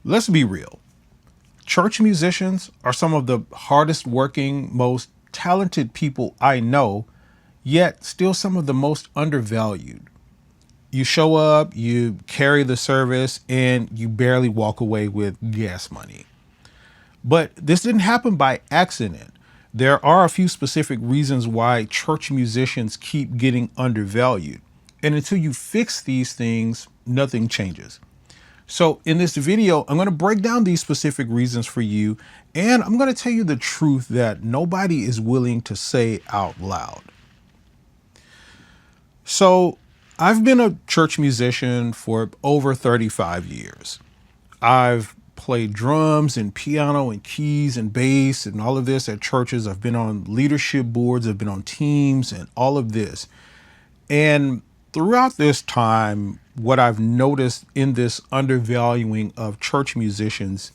Let's be real. Church musicians are some of the hardest working, most talented people I know, yet still some of the most undervalued. You show up, you carry the service, and you barely walk away with gas money. But this didn't happen by accident. There are a few specific reasons why church musicians keep getting undervalued. And until you fix these things, nothing changes. So in this video, I'm going to break down these specific reasons for you, and I'm going to tell you the truth that nobody is willing to say out loud. So I've been a church musician for over 35 years. I've played drums and piano and keys and bass and all of this at churches. I've been on leadership boards, I've been on teams and all of this. And throughout this time, what I've noticed in this undervaluing of church musicians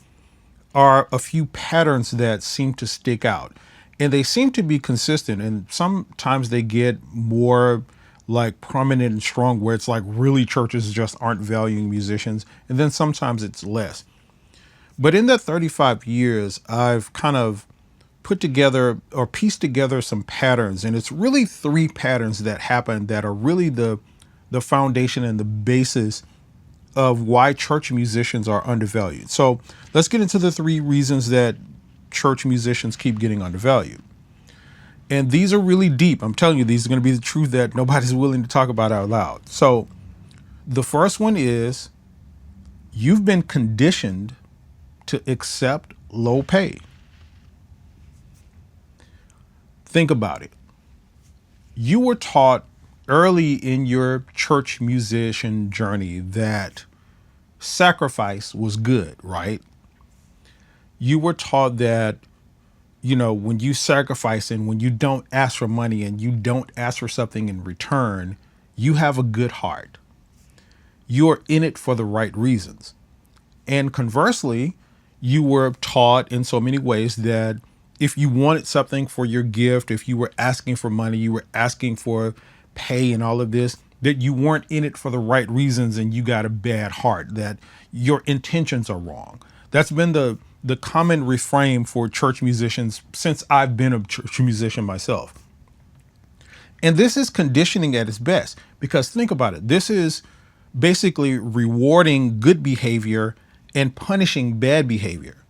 are a few patterns that seem to stick out. And they seem to be consistent. And sometimes they get more like prominent and strong, where it's like really churches just aren't valuing musicians. And then sometimes it's less. But in that 35 years, I've kind of put together or pieced together some patterns. And it's really three patterns that happen that are really the foundation and the basis of why church musicians are undervalued. So let's get into the three reasons that church musicians keep getting undervalued. And these are really deep. I'm telling you, these are going to be the truth that nobody's willing to talk about out loud. So the first one is you've been conditioned to accept low pay. Think about it. You were taught early in your church musician journey that sacrifice was good, right? You were taught that, when you sacrifice and when you don't ask for money and you don't ask for something in return, you have a good heart. You're in it for the right reasons. And conversely, you were taught in so many ways that if you wanted something for your gift, if you were asking for money, you were asking for pay and all of this, that you weren't in it for the right reasons and you got a bad heart, that your intentions are wrong. That's been the common refrain for church musicians since I've been a church musician myself. And this is conditioning at its best, because think about it. This is basically rewarding good behavior and punishing bad behavior.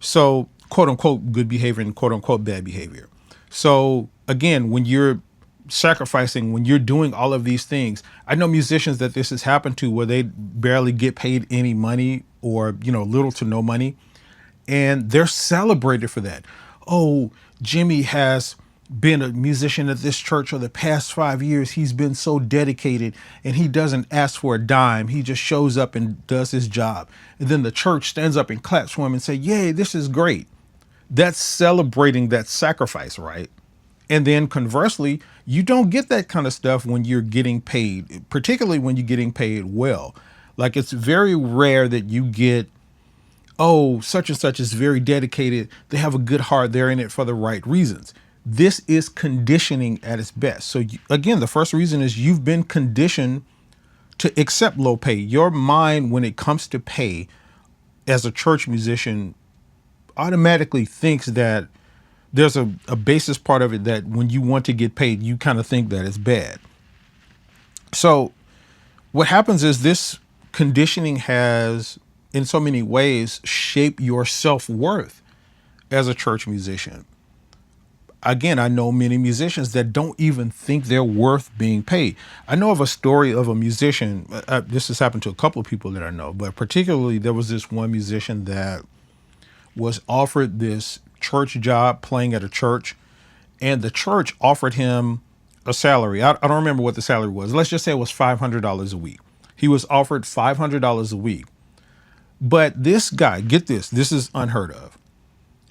So quote unquote good behavior and quote unquote bad behavior. So again, when you're sacrificing, when you're doing all of these things, I know musicians that this has happened to where they barely get paid any money or, little to no money. And they're celebrated for that. Oh, Jimmy has been a musician at this church for the past 5 years. He's been so dedicated and he doesn't ask for a dime. He just shows up and does his job. And then the church stands up and claps for him and say, yay, this is great. That's celebrating that sacrifice, right? And then conversely, you don't get that kind of stuff when you're getting paid, particularly when you're getting paid well. Like it's very rare that you get, oh, such and such is very dedicated. They have a good heart. They're in it for the right reasons. This is conditioning at its best. So again, the first reason is you've been conditioned to accept low pay. Your mind, when it comes to pay as a church musician, automatically thinks that there's a basis part of it that when you want to get paid, you kind of think that it's bad. So what happens is this conditioning has, in so many ways, shaped your self-worth as a church musician. Again, I know many musicians that don't even think they're worth being paid. I know of a story of a musician. This has happened to a couple of people that I know, but particularly there was this one musician that was offered this church job playing at a church, and the church offered him a salary. I don't remember what the salary was. Let's just say it was $500 a week. He was offered $500 a week. But this guy, get this is unheard of.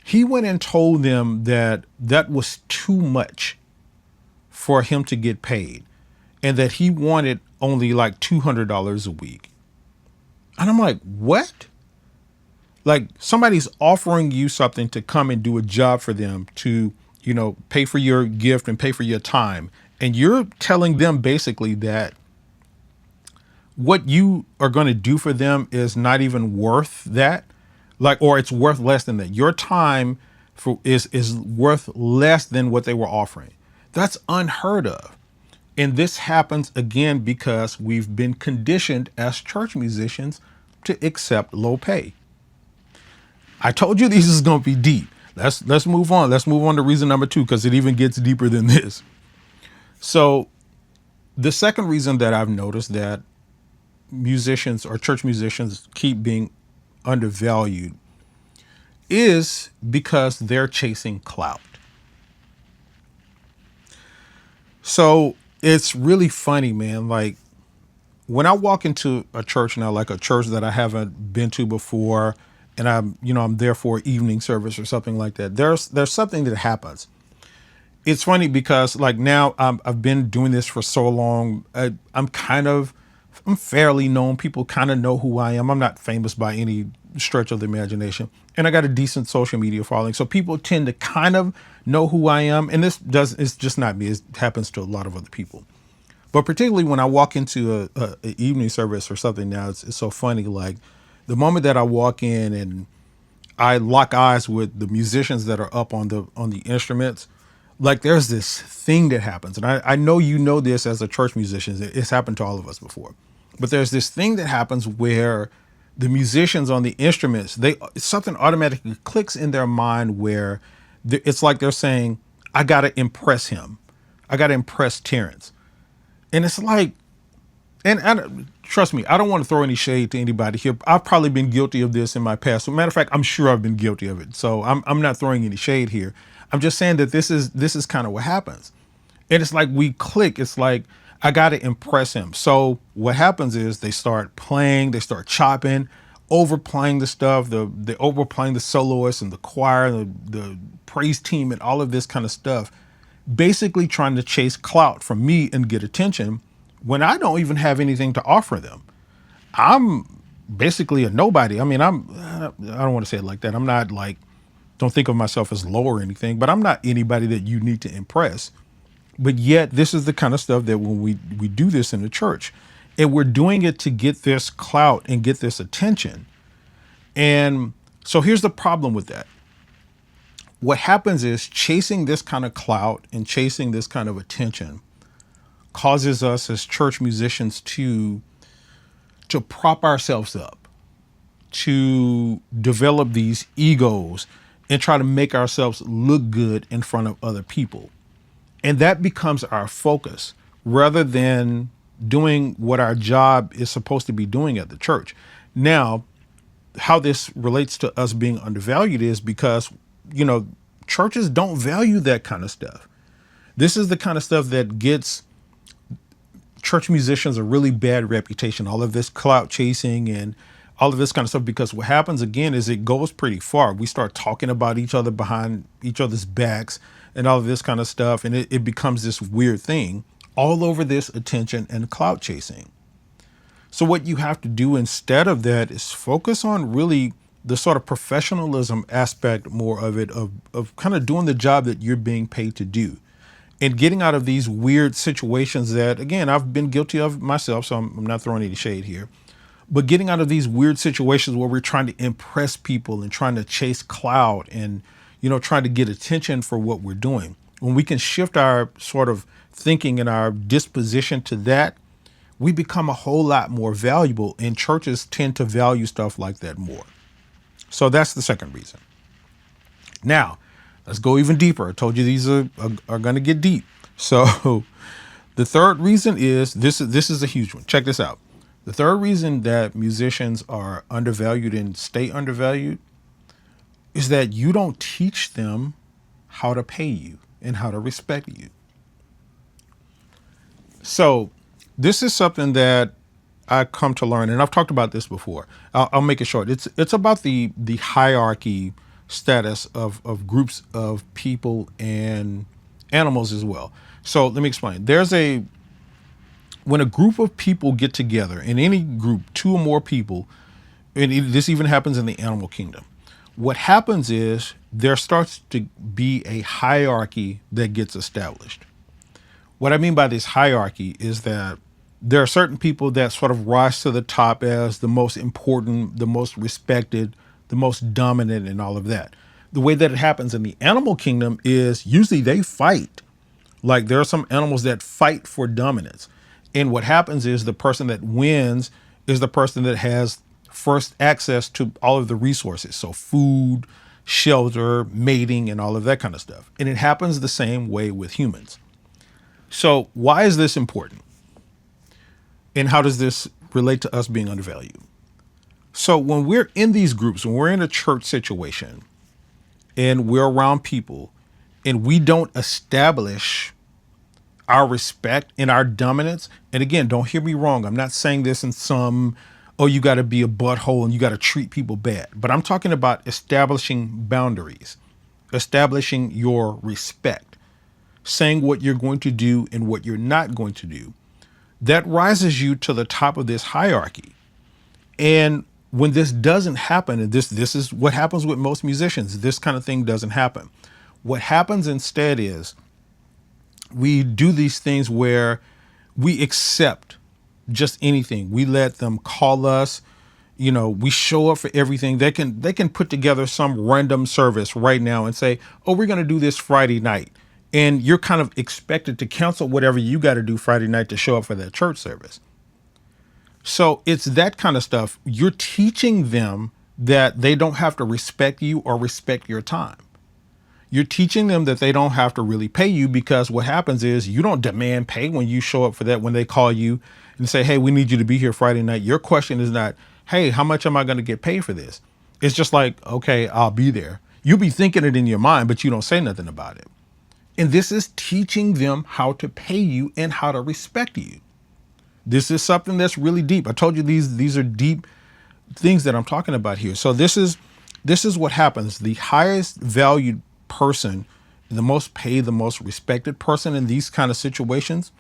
He went and told them that that was too much for him to get paid and that he wanted only like $200 a week. And I'm like, what? Like somebody's offering you something to come and do a job for them to, pay for your gift and pay for your time. And you're telling them basically that what you are going to do for them is not even worth that, like, or it's worth less than that. Your time is worth less than what they were offering. That's unheard of. And this happens again because we've been conditioned as church musicians to accept low pay. I told you this is going to be deep. Let's move on. Let's move on to reason number 2, because it even gets deeper than this. So the second reason that I've noticed that musicians or church musicians keep being undervalued is because they're chasing clout. So it's really funny, man. Like, when I walk into a church now, like a church that I haven't been to before, and I'm there for evening service or something like that, there's something that happens. It's funny because, like, now I've been doing this for so long. I'm fairly known. People kind of know who I am. I'm not famous by any stretch of the imagination, and I got a decent social media following. So people tend to kind of know who I am. And it's just not me. It happens to a lot of other people. But particularly when I walk into a evening service or something now, it's so funny. Like, the moment that I walk in and I lock eyes with the musicians that are up on the instruments, like, there's this thing that happens. And I know you know this as a church musician. It's happened to all of us before. But there's this thing that happens where the musicians on the instruments, something automatically clicks in their mind where it's like they're saying, I got to impress him. I got to impress Terrence. And it's like, and trust me, I don't want to throw any shade to anybody here. I've probably been guilty of this in my past. So, matter of fact, I'm sure I've been guilty of it. So I'm not throwing any shade here. I'm just saying that this is kind of what happens. And it's like we click. It's like, I got to impress him. So what happens is they start playing, they start chopping, overplaying the stuff, they overplaying the soloists and the choir, the praise team, and all of this kind of stuff, basically trying to chase clout from me and get attention when I don't even have anything to offer them. I'm basically a nobody. I mean, I don't want to say it like that. I'm not like, don't think of myself as low or anything, but I'm not anybody that you need to impress. But yet this is the kind of stuff that when we do this in the church, and we're doing it to get this clout and get this attention. And so here's the problem with that. What happens is chasing this kind of clout and chasing this kind of attention causes us as church musicians to prop ourselves up, to develop these egos and try to make ourselves look good in front of other people. And that becomes our focus rather than doing what our job is supposed to be doing at the church. Now, how this relates to us being undervalued is because, churches don't value that kind of stuff. This is the kind of stuff that gets church musicians a really bad reputation, all of this clout chasing and all of this kind of stuff, because what happens again is it goes pretty far. We start talking about each other behind each other's backs and all of this kind of stuff. And it becomes this weird thing all over this attention and clout chasing. So what you have to do instead of that is focus on really the sort of professionalism aspect more of it, of kind of doing the job that you're being paid to do and getting out of these weird situations that, again, I've been guilty of myself. So I'm not throwing any shade here. But getting out of these weird situations where we're trying to impress people and trying to chase clout and, trying to get attention for what we're doing. When we can shift our sort of thinking and our disposition to that, we become a whole lot more valuable, and churches tend to value stuff like that more. So that's the second reason. Now, let's go even deeper. I told you these are going to get deep. So the third reason is this is a huge one. Check this out. The third reason that musicians are undervalued and stay undervalued is that you don't teach them how to pay you and how to respect you. So this is something that I come to learn, and I've talked about this before. I'll make it short. It's about the hierarchy status of groups of people and animals as well. So let me explain. When a group of people get together, in any group, two or more people, and this even happens in the animal kingdom, what happens is there starts to be a hierarchy that gets established. What I mean by this hierarchy is that There are certain people that sort of rise to the top as the most important, the most respected, the most dominant, and all of that. The way that it happens in the animal kingdom is usually they fight. Like there are some animals that fight for dominance. And what happens is the person that wins is the person that has first access to all of the resources. So food, shelter, mating, and all of that kind of stuff. And it happens the same way with humans. So why is this important? And how does this relate to us being undervalued? So when we're in these groups, when we're in a church situation and we're around people and we don't establish our respect and our dominance, and again, don't hear me wrong. I'm not saying this in some, oh, you got to be a butthole and you got to treat people bad. But I'm talking about establishing boundaries, establishing your respect, saying what you're going to do and what you're not going to do. That rises you to the top of this hierarchy. And when this doesn't happen, and this is what happens with most musicians, this kind of thing doesn't happen. What happens instead is we do these things where we accept just anything. We let them call us, we show up for everything. They can put together some random service right now and say, "Oh, we're going to do this Friday night." And you're kind of expected to cancel whatever you got to do Friday night to show up for that church service. So it's that kind of stuff. You're teaching them that they don't have to respect you or respect your time. You're teaching them that they don't have to really pay you, because what happens is you don't demand pay when you show up for that. When they call you and say, "Hey, we need you to be here Friday night," your question is not, "Hey, how much am I going to get paid for this?" It's just like, "Okay, I'll be there." You'll be thinking it in your mind, but you don't say nothing about it. And this is teaching them how to pay you and how to respect you. This is something that's really deep. I told you these are deep things that I'm talking about here. So this is what happens. The highest valued person, the most paid, the most respected person in these kind of situations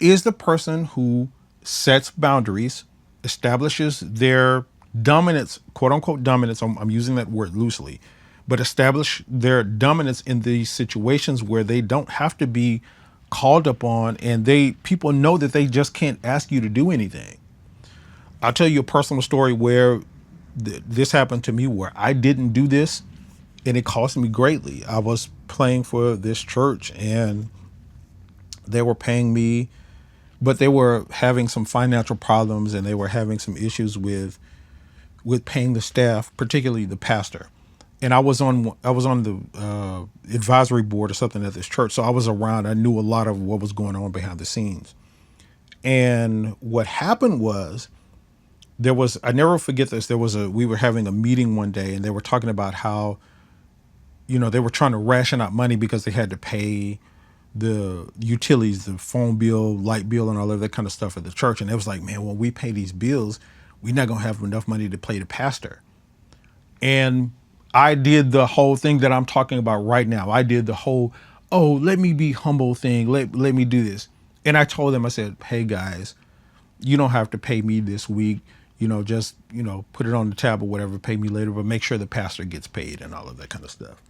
is the person who sets boundaries, establishes their dominance, quote unquote dominance. I'm using that word loosely, but establish their dominance in these situations where they don't have to be called upon, and people know that they just can't ask you to do anything. I'll tell you a personal story where this happened to me, where I didn't do this and it cost me greatly. I was playing for this church and they were paying me, but they were having some financial problems and they were having some issues with paying the staff, particularly the pastor. And I was on the advisory board or something at this church, so I was around. I knew a lot of what was going on behind the scenes. And what happened was, I never forget this. We were having a meeting one day and they were talking about how, they were trying to ration out money because they had to pay the utilities, the phone bill, light bill, and all of that kind of stuff at the church. And it was like, man, when we pay these bills, we're not going to have enough money to pay the pastor. And I did the whole thing that I'm talking about right now. I did the whole, "Oh, let me be humble" thing. Let me do this. And I told them, I said, "Hey guys, you don't have to pay me this week. Just, put it on the tab or whatever, pay me later, but make sure the pastor gets paid," and all of that kind of stuff.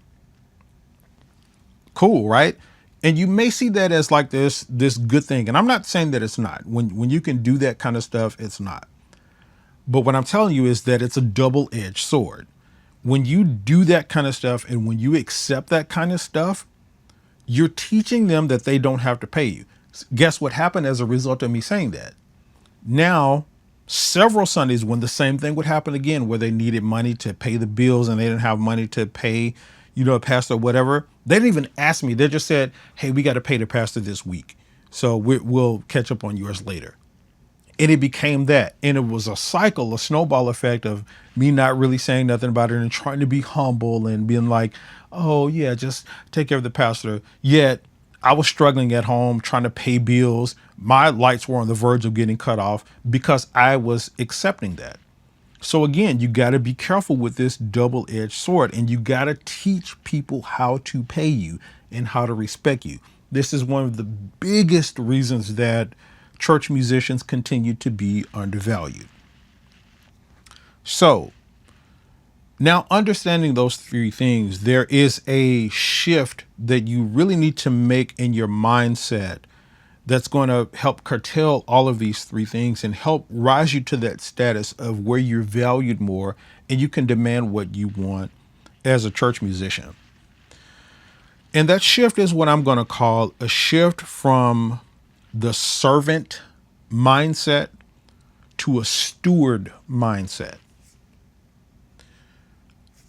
Cool, right? And you may see that as like this good thing. And I'm not saying that it's not. When you can do that kind of stuff, it's not. But what I'm telling you is that it's a double-edged sword. When you do that kind of stuff and when you accept that kind of stuff, you're teaching them that they don't have to pay you. Guess what happened as a result of me saying that? Now, several Sundays when the same thing would happen again, where they needed money to pay the bills and they didn't have money to pay, a pastor or whatever, they didn't even ask me. They just said, "Hey, we got to pay the pastor this week, so we'll catch up on yours later." And it became that. And it was a cycle, a snowball effect of me not really saying nothing about it and trying to be humble and being like, "Oh yeah, just take care of the pastor." Yet I was struggling at home, trying to pay bills. My lights were on the verge of getting cut off because I was accepting that. So again, you got to be careful with this double-edged sword, and you got to teach people how to pay you and how to respect you. This is one of the biggest reasons that church musicians continue to be undervalued. So now, understanding those three things, there is a shift that you really need to make in your mindset that's going to help curtail all of these three things and help rise you to that status of where you're valued more and you can demand what you want as a church musician. And that shift is what I'm going to call a shift from the servant mindset to a steward mindset.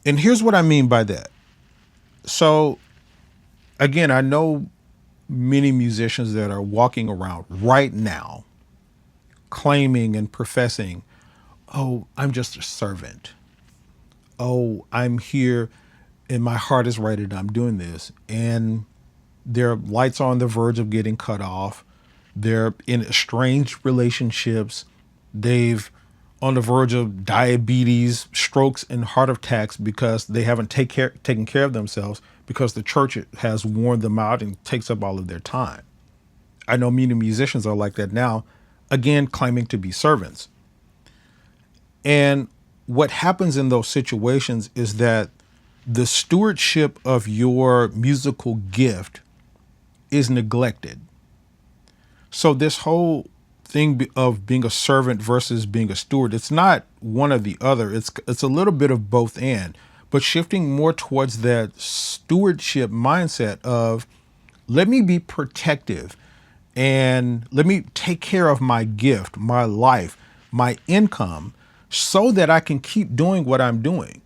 And here's what I mean by that. So, again, I know many musicians that are walking around right now claiming and professing, oh, I'm just a servant. Oh, I'm here and my heart is right and I'm doing this. And their lights are on the verge of getting cut off. They're in estranged relationships. They've on the verge of diabetes, strokes, and heart attacks because they haven't taken care of themselves because the church has worn them out and takes up all of their time. I know many musicians are like that now, again, claiming to be servants. And what happens in those situations is that the stewardship of your musical gift is neglected. So this whole thing of being a servant versus being a steward, it's not one or the other. It's a little bit of both and, but shifting more towards that stewardship mindset of let me be protective and let me take care of my gift, my life, my income, so that I can keep doing what I'm doing.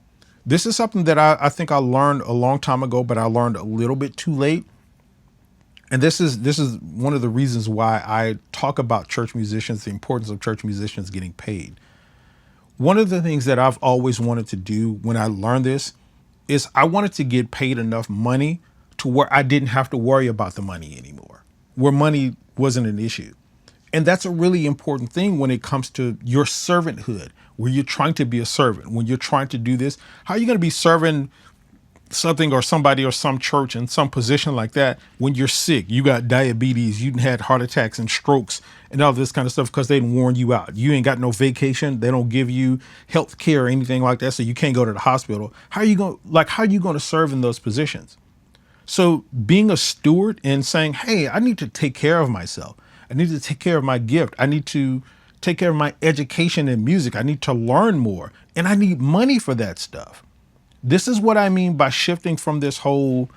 This is something that I think I learned a long time ago, but I learned a little bit too late. And this is one of the reasons why I talk about church musicians, the importance of church musicians getting paid. One of the things that I've always wanted to do when I learned this is I wanted to get paid enough money to where I didn't have to worry about the money anymore, where money wasn't an issue. And that's a really important thing when it comes to your servanthood, where you're trying to be a servant, when you're trying to do this. How are you going to be serving something or somebody or some church in some position like that when you're sick, you got diabetes, you had heart attacks and strokes and all this kind of stuff because they didn't warn you out. You ain't got no vacation. They don't give you health care or anything like that. So you can't go to the hospital. How are you going to serve in those positions? So being a steward and saying, hey, I need to take care of myself. I need to take care of my gift. I need to take care of my education in music. I need to learn more and I need money for that stuff. This is what I mean by shifting from this whole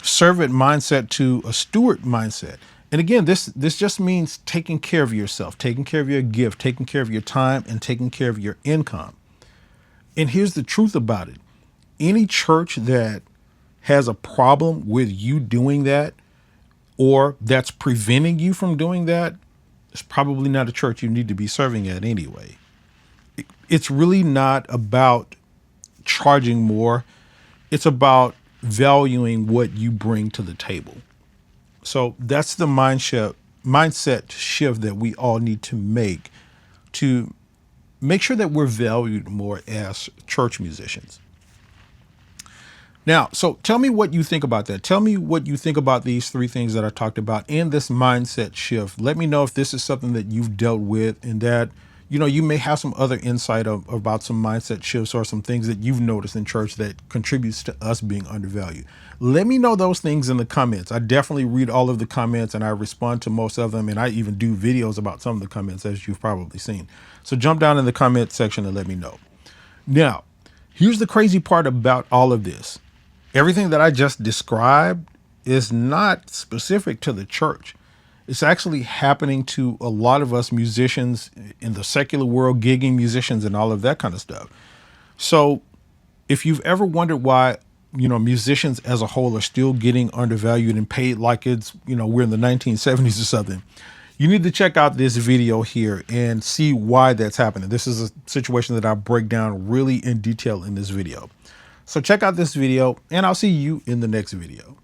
servant mindset to a steward mindset. And again, this just means taking care of yourself, taking care of your gift, taking care of your time, and taking care of your income. And here's the truth about it. Any church that has a problem with you doing that or that's preventing you from doing that, it's probably not a church you need to be serving at anyway. It's really not about charging more. It's about valuing what you bring to the table. So that's the mindset shift that we all need to make sure that we're valued more as church musicians. Now, so tell me what you think about that. Tell me what you think about these three things that I talked about and this mindset shift. Let me know if this is something that you've dealt with and that, you may have some other insight about some mindset shifts or some things that you've noticed in church that contributes to us being undervalued. Let me know those things in the comments. I definitely read all of the comments and I respond to most of them. And I even do videos about some of the comments, as you've probably seen. So jump down in the comment section and let me know. Now, here's the crazy part about all of this. Everything that I just described is not specific to the church. It's actually happening to a lot of us musicians in the secular world, gigging musicians and all of that kind of stuff. So if you've ever wondered why, musicians as a whole are still getting undervalued and paid like it's, we're in the 1970s or something, you need to check out this video here and see why that's happening. This is a situation that I break down really in detail in this video. So check out this video and I'll see you in the next video.